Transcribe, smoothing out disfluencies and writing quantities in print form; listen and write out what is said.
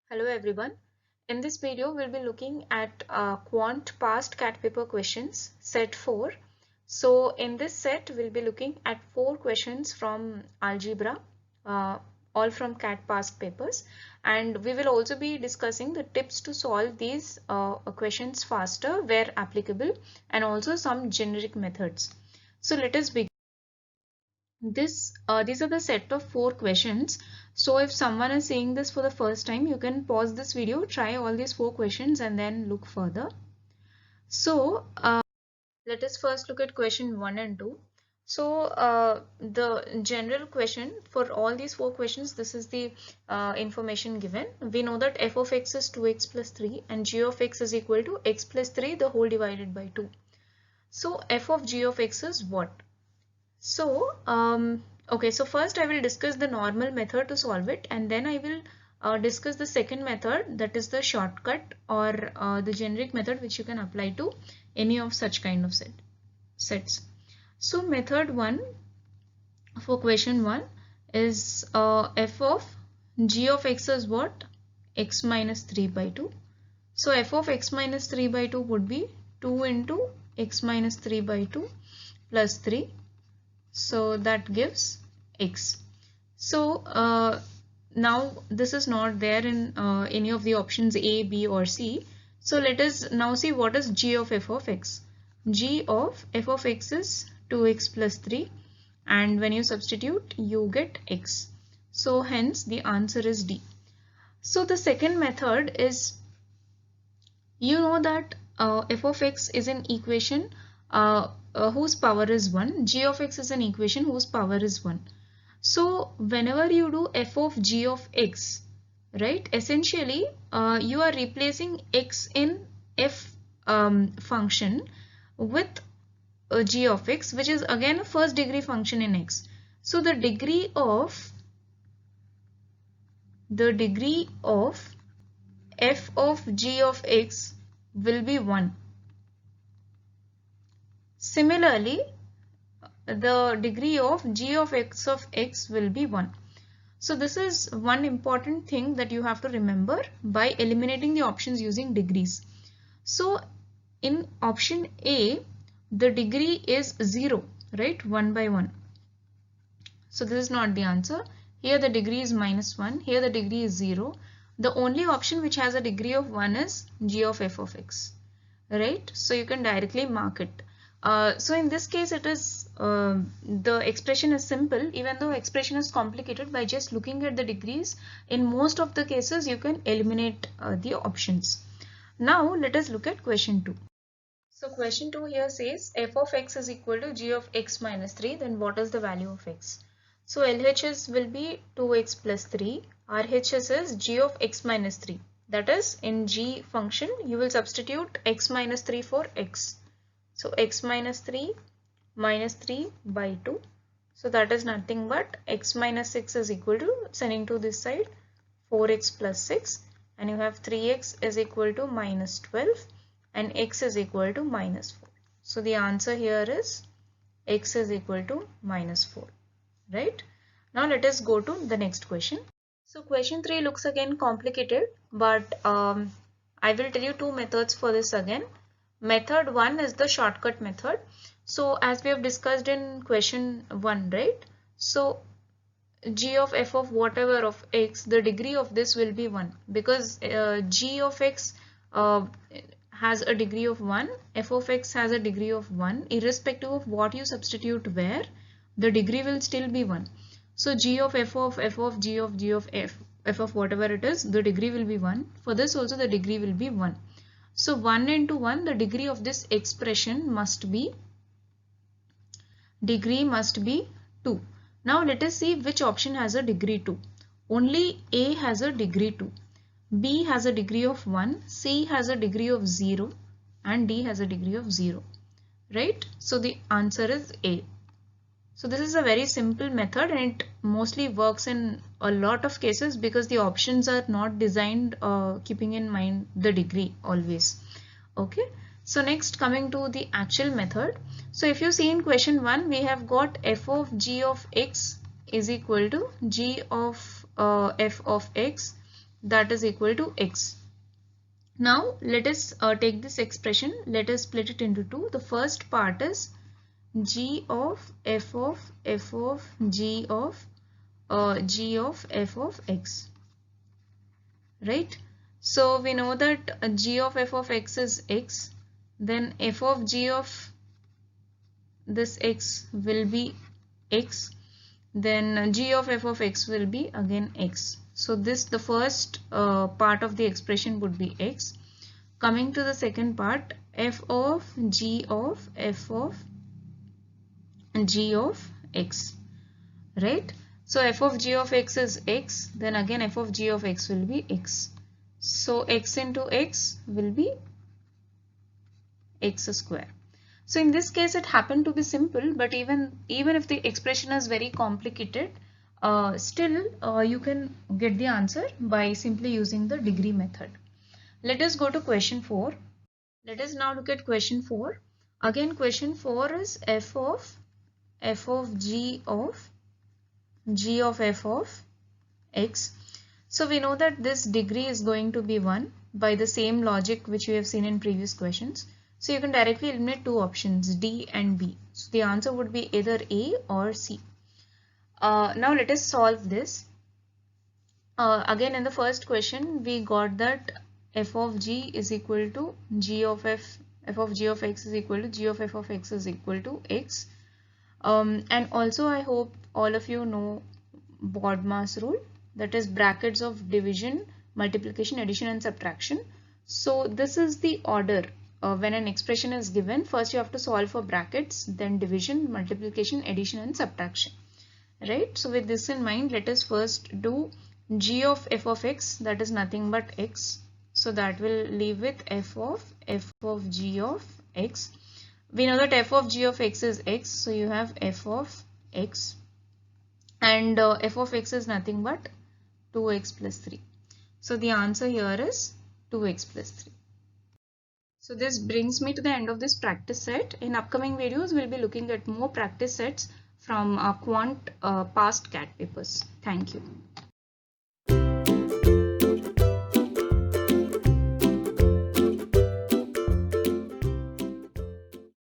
Hello everyone. In this video, we'll be looking at quant past CAT paper questions, set 4. So in this set, we'll be looking at 4 questions from algebra, uh, all from CAT past papers. And we will also be discussing the tips to solve these questions faster where applicable, and also some generic methods. So let us begin. These are the set of 4 questions. So if someone is seeing this for the first time, you can pause this video, try all these 4 questions and then look further. So let us first look at question 1 and 2. So the general question for all these 4 questions, this is the information given. We know that f of x is 2x plus 3 and g of x is equal to x plus 3 the whole divided by 2. So f of g of x is what? So, okay, so first I will discuss the normal method to solve it, and then I will discuss the second method, that is the shortcut or the generic method which you can apply to any of such kind of sets. So method 1 for question 1 is f of g of x is what? X minus 3 by 2. So f of x minus 3 by 2 would be 2 into x minus 3 by 2 plus 3. So that gives x. So now this is not there in any of the options A, B or C. So let us now see what is g of f of x. G of f of x is 2x plus 3, and when you substitute you get x. So hence the answer is D. So the second method is, you know that f of x is an equation whose power is 1. G of x is an equation whose power is 1. So whenever you do f of g of x, right, essentially you are replacing x in f function with g of x, which is again a first degree function in x. So the degree of f of g of x will be 1. Similarly, the degree of g of x will be 1. So this is one important thing that you have to remember by eliminating the options using degrees. So in option A, the degree is 0, right? 1 by 1. So this is not the answer. Here the degree is minus 1. Here the degree is 0. The only option which has a degree of 1 is g of f of x, right? So you can directly mark it. So in this case it is the expression is simple, even though expression is complicated. By just looking at the degrees, in most of the cases you can eliminate the options. Now let us look at question 2. So question 2 here says f of x is equal to g of x minus 3, then what is the value of x? So LHS will be 2x plus 3, RHS is g of x minus 3. That is, in g function you will substitute x minus 3 for x. So x minus 3 by 2. So that is nothing but x minus 6 is equal to, sending to this side, 4x plus 6, and you have 3x is equal to minus 12 and x is equal to minus 4. So the answer here is x is equal to minus 4, right? Now let us go to the next question. So question 3 looks again complicated, but I will tell you 2 methods for this again. Method 1 is the shortcut method. So as we have discussed in question 1, right? So g of f of whatever of x, the degree of this will be 1, because g of x has a degree of 1, f of x has a degree of 1. Irrespective of what you substitute where, the degree will still be 1. So g of f of g of f of whatever it is, the degree will be 1. For this also the degree will be 1. So 1 into 1, the degree of this expression must be 2. Now let us see which option has a degree 2. Only A has a degree 2. B has a degree of 1, C has a degree of 0, and D has a degree of 0, right? So the answer is A. So this is a very simple method, and it mostly works in a lot of cases because the options are not designed keeping in mind the degree always. Okay, so next, coming to the actual method. So if you see in question 1, we have got f of g of x is equal to g of f of x that is equal to x. Now let us take this expression, let us split it into two. The first part is g of f of g of f of x, right? So we know that g of f of x is x, then f of g of this x will be x, then g of f of x will be again x. So this, the first part of the expression would be x. Coming to the second part, f of g of f of g of x, right? So f of g of x is x, then again f of g of x will be x. So x into x will be x square. So in this case it happened to be simple, but even if the expression is very complicated, still you can get the answer by simply using the degree method. Let us go to question 4. Let us now look at question 4. Again, question 4 is f of g of f of x. So we know that this degree is going to be 1 by the same logic which we have seen in previous questions. So you can directly eliminate two options, D and B. So the answer would be either A or C. Now let us solve this. Again, in the first question we got that f of g is equal to g of f of g of x is equal to g of f of x is equal to x. And also I hope all of you know BODMAS rule, that is brackets of division, multiplication, addition and subtraction. So this is the order when an expression is given. First you have to solve for brackets, then division, multiplication, addition and subtraction, right? So with this in mind, let us first do g of f of x, that is nothing but x. So that will leave with f of g of x. We know that f of g of x is x, so you have f of x, and f of x is nothing but 2x plus 3. So the answer here is 2x plus 3. So this brings me to the end of this practice set. In upcoming videos, we'll be looking at more practice sets from quant past CAT papers. Thank you.